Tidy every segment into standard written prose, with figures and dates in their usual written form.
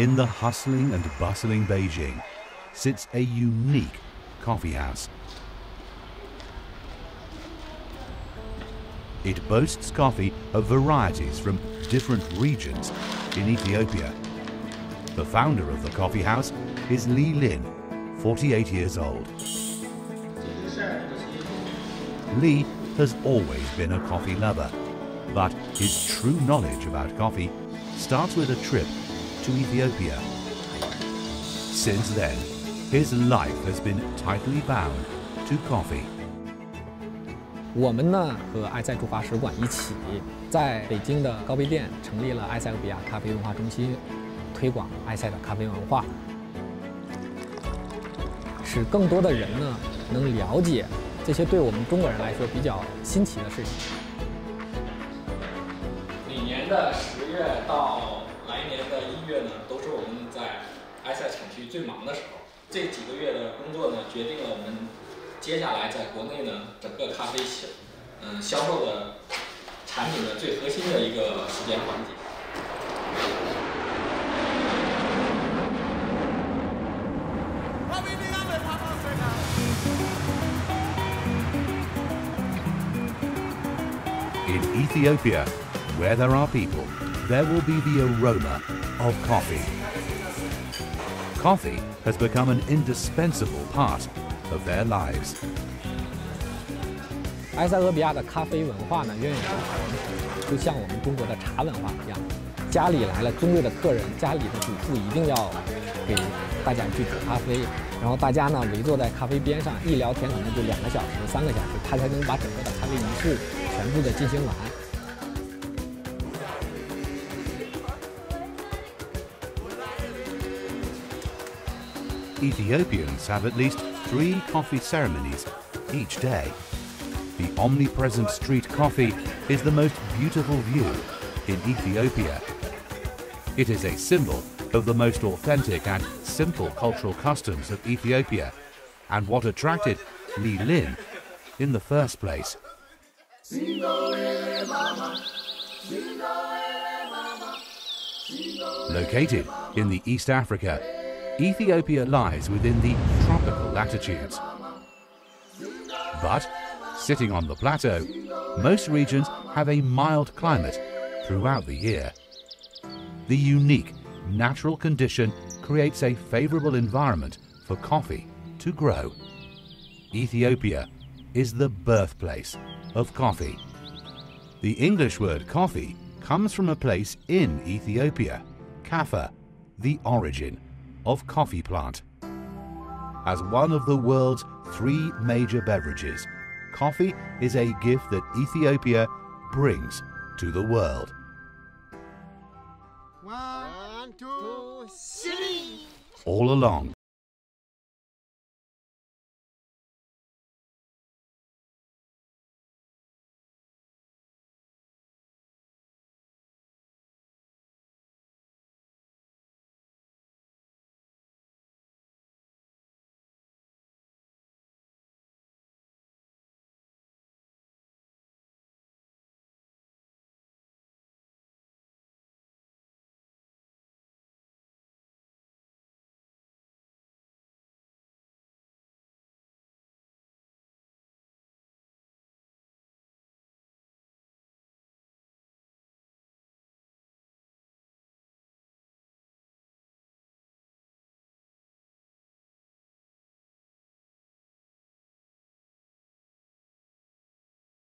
In the hustling and bustling Beijing sits a unique coffee house. It boasts coffee of varieties from different regions in Ethiopia. The founder of the coffee house is Jilin, 48 years old. Li has always been a coffee lover, but his true knowledge about coffee starts with a trip to Ethiopia. Since then, his life has been tightly bound to coffee. 我们呢和埃塞驻华使馆一起，在北京的高碑店成立了埃塞俄比亚咖啡文化中心，推广埃塞的咖啡文化，使更多的人呢能了解这些对我们中国人来说比较新奇的事情。每年的10月到来年的1月呢，都是我们在埃塞产区最忙的时候。这几个月的工作呢，决定了我们接下来在国内呢整个咖啡销售的产品的最核心的一个时间环节。In Ethiopia, where there are people, there will be the aroma of coffee. Coffee has become an indispensable part of their lives. 埃塞俄比亚的咖啡文化呢，源远流长，就像我们中国的茶文化一样。家里来了尊贵的客人，家里的主妇一定要给大家去煮咖啡，然后大家呢围坐在咖啡边上，一聊天可能就2个小时、3个小时，他才能把整个的咖啡仪式全部的进行完。 Ethiopians have at least 3 coffee ceremonies each day. The omnipresent street coffee is the most beautiful view in Ethiopia. It is a symbol of the most authentic and simple cultural customs of Ethiopia, and what attracted Jilin in the first place. Located in the East Africa, Ethiopia lies within the tropical latitudes. But, sitting on the plateau, most regions have a mild climate throughout the year. The unique natural condition creates a favorable environment for coffee to grow. Ethiopia is the birthplace of coffee. The English word coffee comes from a place in Ethiopia, Kaffa, the origin of coffee plant. As one of the world's 3 major beverages, coffee is a gift that Ethiopia brings to the world. 1, 2, 3. All along,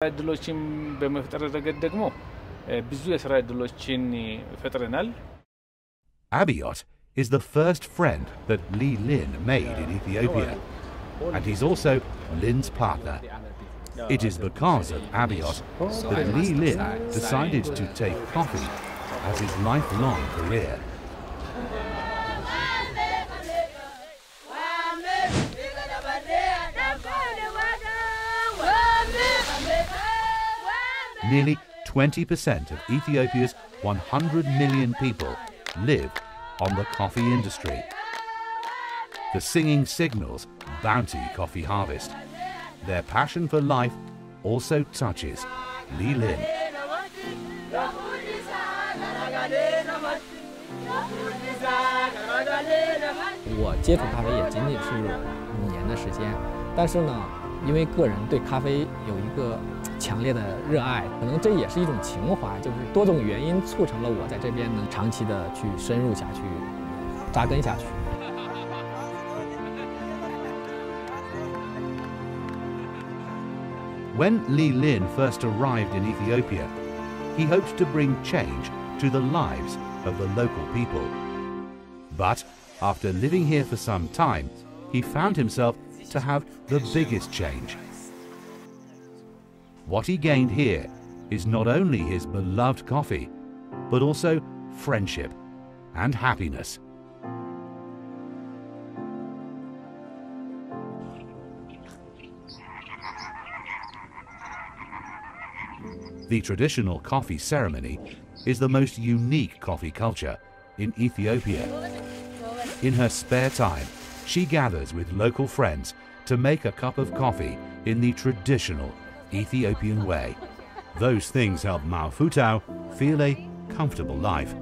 እድሎችን በመፍጠር ረገድ ደግሞ ብዙ የሥራ እድሎችን ፈጥረናል። Abiot is the first friend that Jilin made in Ethiopia, and he's also Lin's partner. It is because of Abiot that Jilin decided to take coffee as his lifelong career. Nearly 20% of Ethiopia's 100 million people live on the coffee industry. The singing signals bounty coffee harvest. Their passion for life also touches Jilin. 我接触咖啡也仅仅是5年的时间，但是呢，因为个人对咖啡有一个强烈的热爱，可能这也是一种情怀，就是多种原因促成了我在这边能长期的去深入下去、扎根下去。When Jilin first arrived in Ethiopia, he hoped to bring change to the lives of the local people. But after living here for some time, he found himself to have the biggest change. What he gained here is not only his beloved coffee, but also friendship and happiness. The traditional coffee ceremony is the most unique coffee culture in Ethiopia. In her spare time, she gathers with local friends to make a cup of coffee in the traditional Ethiopian way. Those things help Maofutau feel a comfortable life.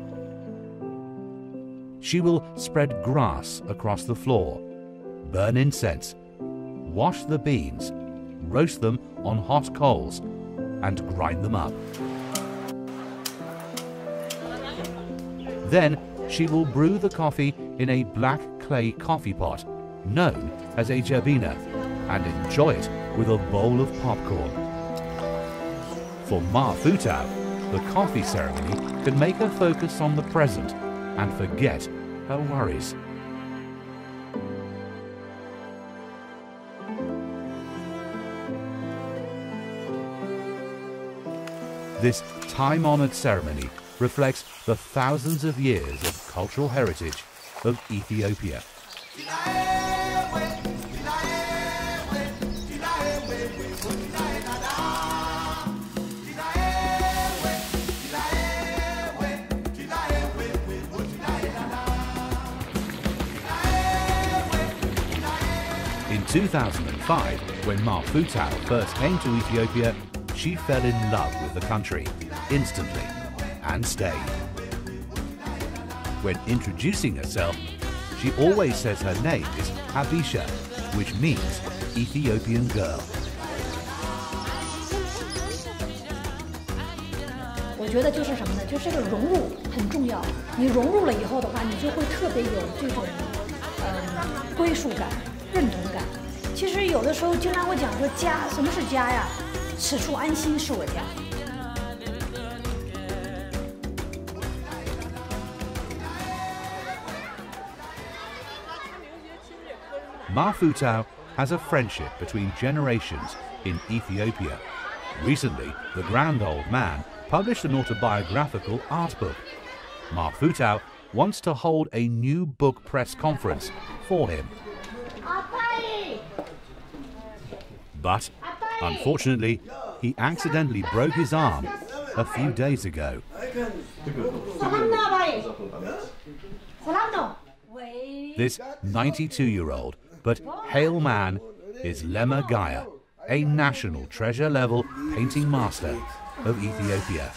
She will spread grass across the floor, burn incense, wash the beans, roast them on hot coals, and grind them up. Then she will brew the coffee in a black clay coffee pot, known as a jabina, and enjoy it with a bowl of popcorn. For Maofutau, the coffee ceremony can make her focus on the present and forget her worries. This time-honored ceremony reflects the thousands of years of cultural heritage of Ethiopia. In 2005, when Maofutau first came to Ethiopia, she fell in love with the country instantly and stayed. When introducing herself, she always says her name is Habisha, which means Ethiopian girl. 我觉得就是什么呢？就是这个融入很重要。你融入了以后的话，你就会特别有这种归属感、认同感。其实有的时候经常会讲说家，什么是家呀？此处安心是我家。Maofutau has a friendship between generations in Ethiopia. Recently, the grand old man published an autobiographical art book. Maofutau wants to hold a new book press conference for him. But, unfortunately, he accidentally broke his arm a few days ago. This 92-year-old but hale man is Lema Gaya, a national treasure-level painting master of Ethiopia.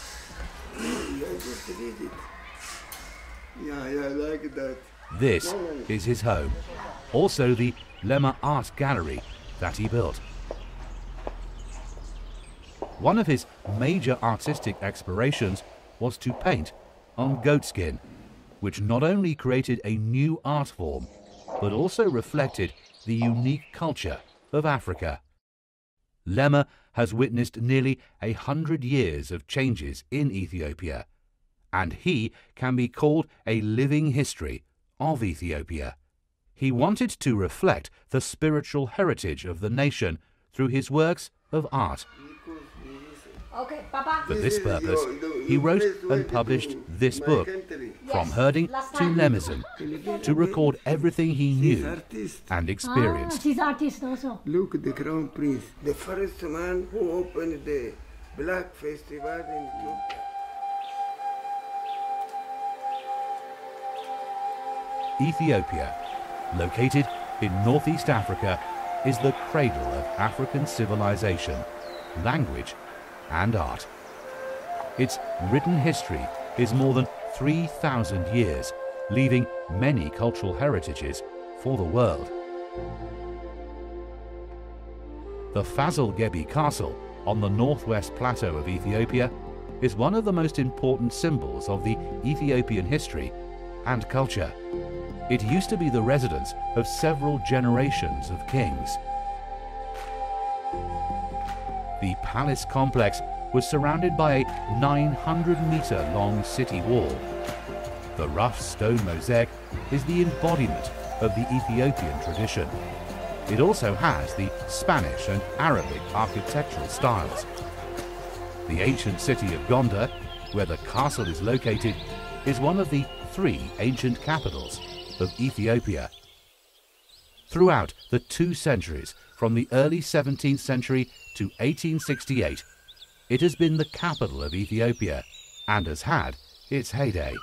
This is his home, also the Lema Art Gallery that he built. One of his major artistic explorations was to paint on goatskin, which not only created a new art form, but also reflected the unique culture of Africa. Lema has witnessed nearly 100 years of changes in Ethiopia, and he can be called a living history of Ethiopia. He wanted to reflect the spiritual heritage of the nation through his works of art. For this purpose, he wrote and published this book, From Herding to Lemism, to record everything he knew and experienced. He's artist also. Look, the Crown Prince, the first man who opened the Black Festival in Ethiopia. Ethiopia, located in northeast Africa, is the cradle of African civilization, language, and art. Its written history is more than 3,000 years, leaving many cultural heritages for the world. The Fazl Gebi Castle on the northwest plateau of Ethiopia is one of the most important symbols of the Ethiopian history and culture. It used to be the residence of several generations of kings. The palace complex was surrounded by a 900-meter-long city wall. The rough stone mosaic is the embodiment of the Ethiopian tradition. It also has the Spanish and Arabic architectural styles. The ancient city of Gondar, where the castle is located, is one of the 3 ancient capitals of Ethiopia. Throughout the 2 centuries, from the early 17th century to 1868, it has been the capital of Ethiopia and has had its heyday.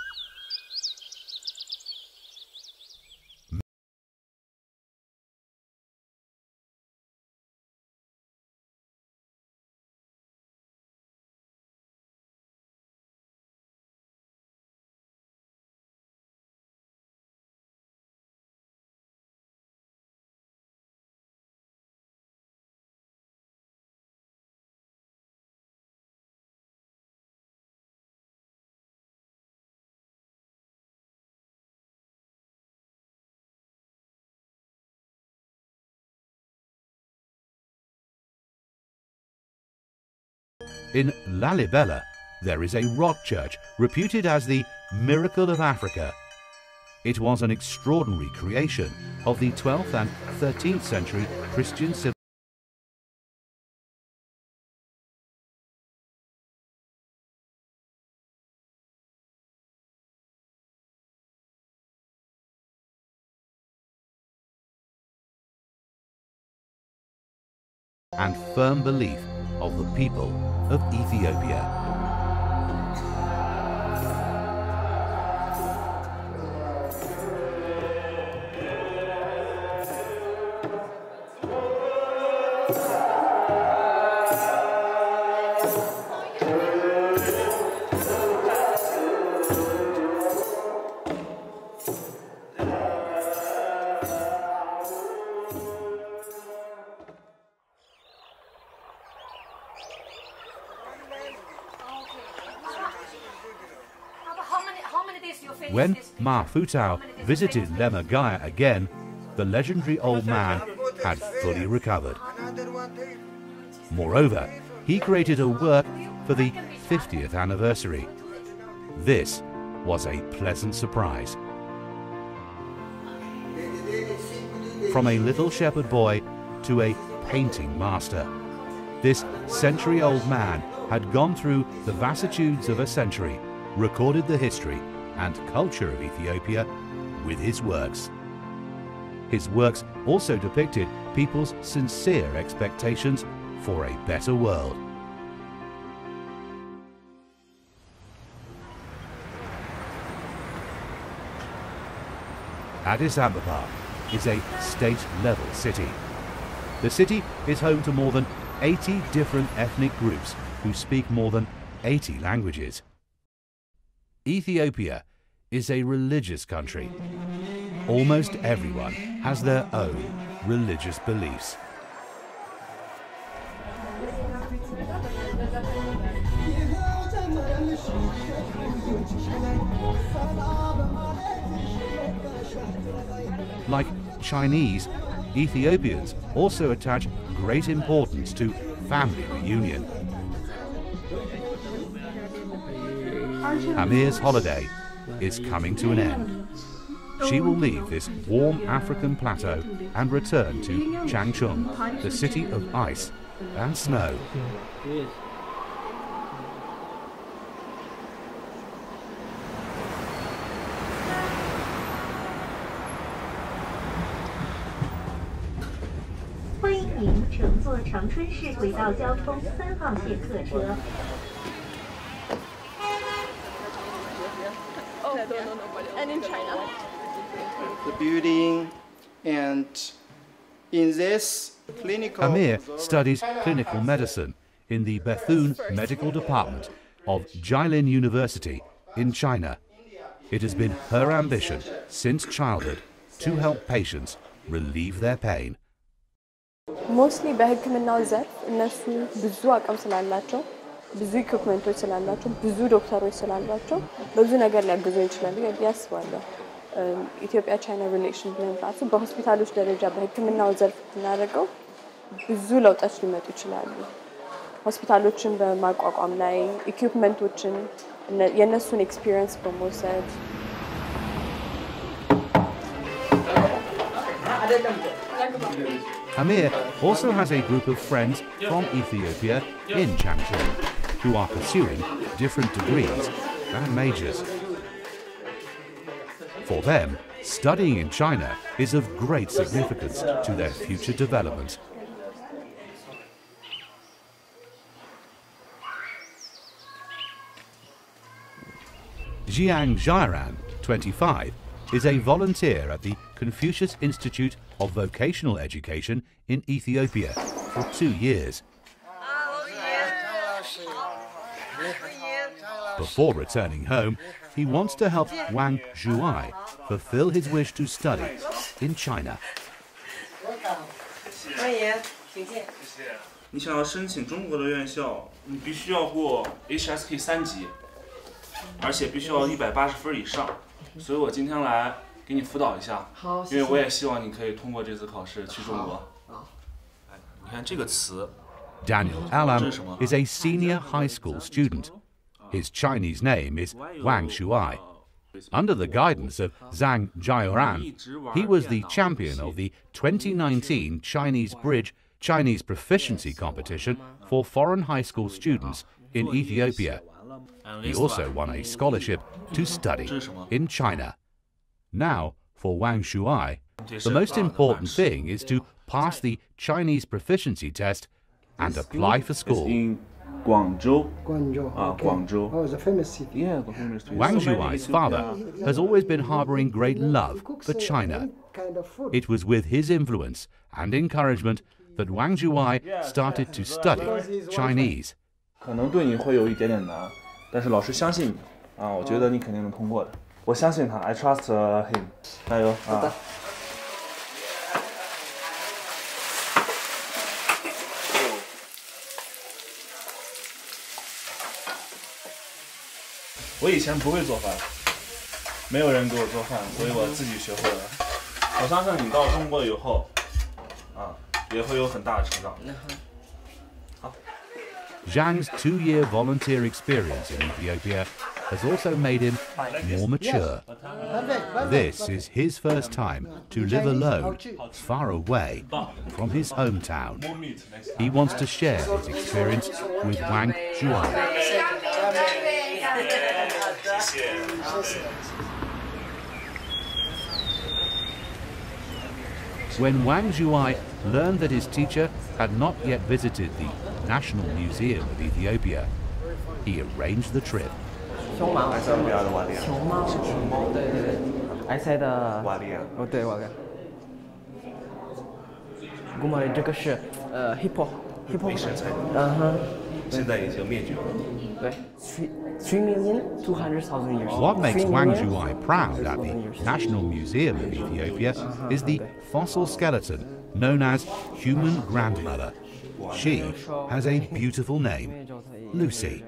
In Lalibela, there is a rock church reputed as the Miracle of Africa. It was an extraordinary creation of the 12th and 13th century Christian civilization. And firm belief of the people of Ethiopia. When Ma Futao visited Lemagaya again, the legendary old man had fully recovered. Moreover, he created a work for the 50th anniversary. This was a pleasant surprise. From a little shepherd boy to a painting master, this century-old man had gone through the vicissitudes of a century, recorded the history and culture of Ethiopia with his works. His works also depicted people's sincere expectations for a better world. Addis Ababa is a state-level city. The city is home to more than 80 different ethnic groups who speak more than 80 languages. Ethiopia is a religious country. Almost everyone has their own religious beliefs. Like Chinese, Ethiopians also attach great importance to family reunion. Amir's holiday is coming to an end. She will leave this warm African plateau and return to Changchun, the city of ice and snow. And in China. The building, and in this clinical... Amir studies clinical medicine in the Bethune Medical Department of Jilin University in China. It has been her ambition since childhood to help patients relieve their pain. Mostly በሕክምናው ዘርፍ እነሱ ብዙ አቅም ስላላቸው ብዙ ኢኩፕመንቶች ስላላቸው ብዙ ዶክተሮች ስላሏቸው ብዙ ነገር ሊያግዙ ይችላሉ ያስባለሁ። ኢትዮጵያ ቻይና ሪሌሽን ብለን ራሱ በሆስፒታሎች ደረጃ በሕክምናው ዘርፍ እናደርገው ብዙ ለውጦች ሊመጡ ይችላሉ። ሆስፒታሎችን በማቋቋም ላይ ኢኩፕመንቶችን የነሱን ኤክስፒሪየንስ በመውሰድ Amir also has a group of friends from Ethiopia in Changchun who are pursuing different degrees and majors. For them, studying in China is of great significance to their future development. Jiang Jiran, 25, is a volunteer at the Confucius Institute of Vocational Education in Ethiopia for 2 years. Before returning home, he wants to help Wang Zhuai fulfill his wish to study in China. 你想要申请中国的院校，你必须要过 HSK 3级，而且必须要180分以上。所以我今天来给你辅导一下，因为我也希望你可以通过这次考试去中国。你看这个词。 Daniel Alam is a senior high school student. His Chinese name is Wang Shuai. Under the guidance of Zhang Jiaoran, he was the champion of the 2019 Chinese Bridge Chinese Proficiency Competition for foreign high school students in Ethiopia. He also won a scholarship to study in China. Now, for Wang Shuai, the most important thing is to pass the Chinese proficiency test and apply for school. Guangzhou. Guangzhou. Oh, the famous city. Yeah, the famous city. Wang Zhuai's father has always been harboring great love for China. It was with his influence and encouragement that Wang Zhuai started to study Chinese. 可能对你会有一点点难，但是老师相信你啊，我觉得你肯定能通过的。我相信他 ，I trust him， 加油啊！我以前不会做饭，没有人给我做饭，所以我自己学会了。我相信你到中国以后，啊，也会有很大的成长。好。 Zhang's 2-year volunteer experience in Ethiopia has also made him more mature. This is his first time to live alone, far away from his hometown. He wants to share his experience with Wang Zhuai. When Wang Zhuai learned that his teacher had not yet visited the National Museum of Ethiopia, he arranged the trip. 熊猫，熊猫，对对对，埃塞的瓦利亚，哦对瓦利亚。古马里这个是hippo，嗯哼，现在已经灭绝了。对，3,200,000 years. What makes Wang Zhuai proud at the National Museum of Ethiopia is the fossil skeleton known as human grandmother. She has a beautiful name, Lucy.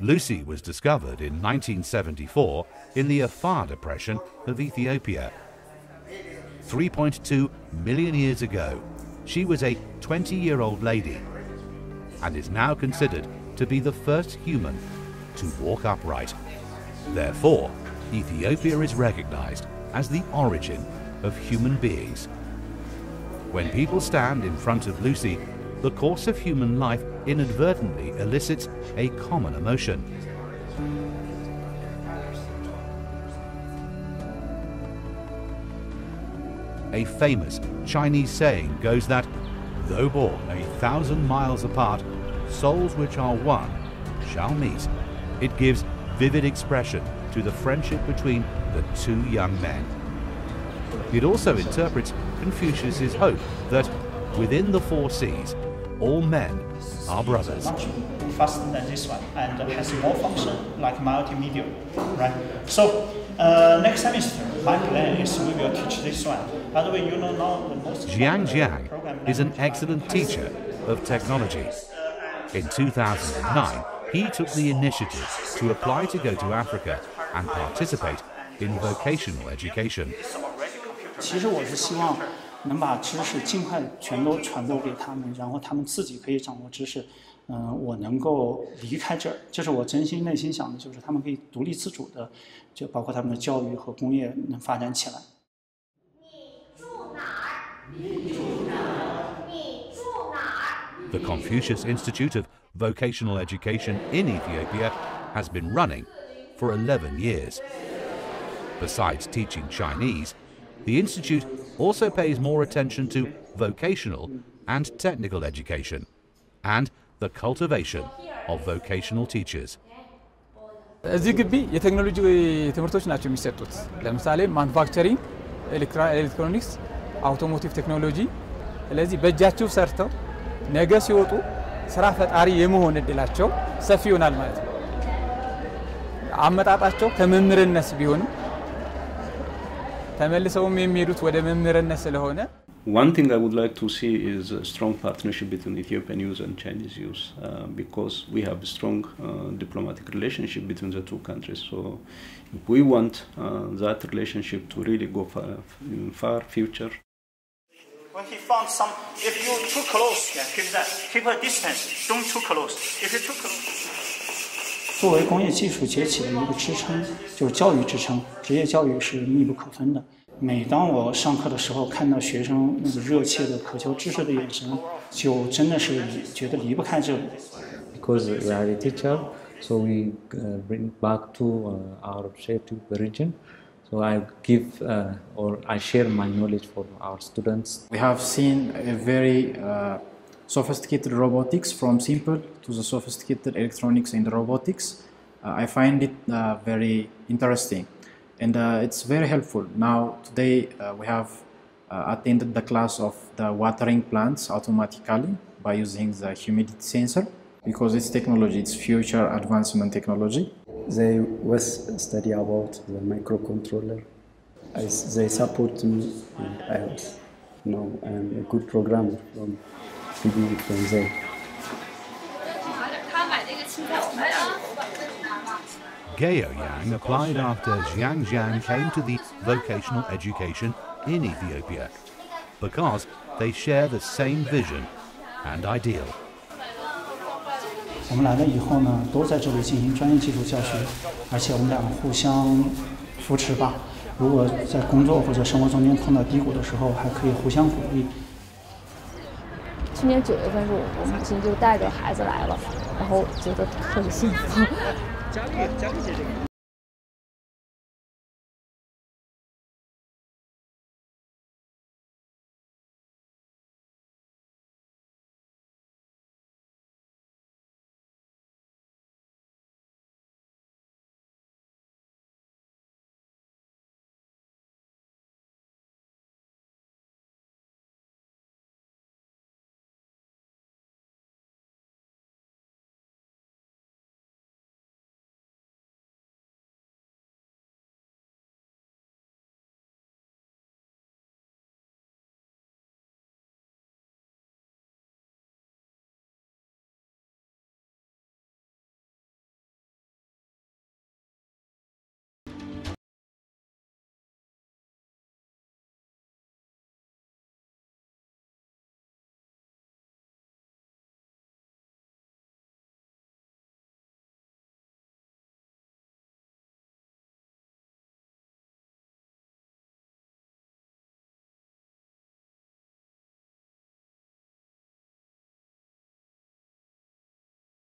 Lucy was discovered in 1974 in the Afar Depression of Ethiopia. 3.2 million years ago, she was a 20-year-old lady and is now considered to be the first human to walk upright. Therefore, Ethiopia is recognized as the origin of human beings. When people stand in front of Lucy, the course of human life inadvertently elicits a common emotion. A famous Chinese saying goes that, though born 1,000 miles apart, souls which are one shall meet. It gives vivid expression to the friendship between the two young men. It also interprets Confucius's hope that within the 4 seas, all men are brothers. faster than this one and has more function like multimedia, right? So next semester, my plan is we will teach this one. By the way, you know now the most. Jiang is an excellent teacher of technology. In 2009, he took the initiative to apply to go to Africa and participate in vocational education. 其实我是希望能把知识尽快全都传播给他们，然后他们自己可以掌握知识。我能够离开这儿，这是我真心内心想的，就是他们可以独立自主的，就包括他们的教育和工业能发展起来。The Confucius Institute of Vocational Education in Ethiopia has been running for 11 years. Besides teaching Chinese, the institute also pays more attention to vocational and technical education and the cultivation of vocational teachers. እዚህ ግቢ የቴክኖሎጂ ትምህርቶች ናቸው የሚሰጡት። ለምሳሌ ማኑፋክቸሪንግ፣ ኤሌክትሮኒክስ፣ አውቶሞቲቭ ቴክኖሎጂ። ስለዚህ በእጃቸው ሰርተው ነገ ሲወጡ ስራ ፈጣሪ የመሆን እድላቸው ሰፊ ይሆናል ማለት ነው። አመጣጣቸው ከመምህርነት ቢሆንም ተመልሰውም የሚሄዱት ወደ መምህርነት ስለሆነ One thing I would like to see is a strong partnership between Ethiopian youth and Chinese youth because we have a strong diplomatic relationship between the two countries. So if we want that relationship to really go in far future. When he found some, if you too close, yeah, keep that, keep a distance, don't too close. If you too close. 作为工业技术崛起的一个支撑，就是教育支撑，职业教育是密不可分的。每当我上课的时候，看到学生那个热切的渴求知识的眼神，就真的是觉得离不开这里。Because we are a teacher, so we bring back to our respective region. So I give or I share my knowledge for our students. We have seen a very sophisticated robotics, from simple to the sophisticated electronics and robotics. I find it very interesting. And it's very helpful. Now, today we have attended the class of the watering plants automatically by using the humidity sensor because it's technology, it's future advancement technology. They was study about the microcontroller. They support me and I was, I'm a good programmer from there. Geo Yang applied after Jiang came to the vocational education in Ethiopia because they share the same vision and ideal. 我们来了以后呢，都在这里进行专业技术教学，而且我们俩互相扶持吧。如果在工作或者生活中间碰到低谷的时候，还可以互相鼓励。去年9月份是我母亲就带着孩子来了，然后觉得特别幸福。家里姐姐。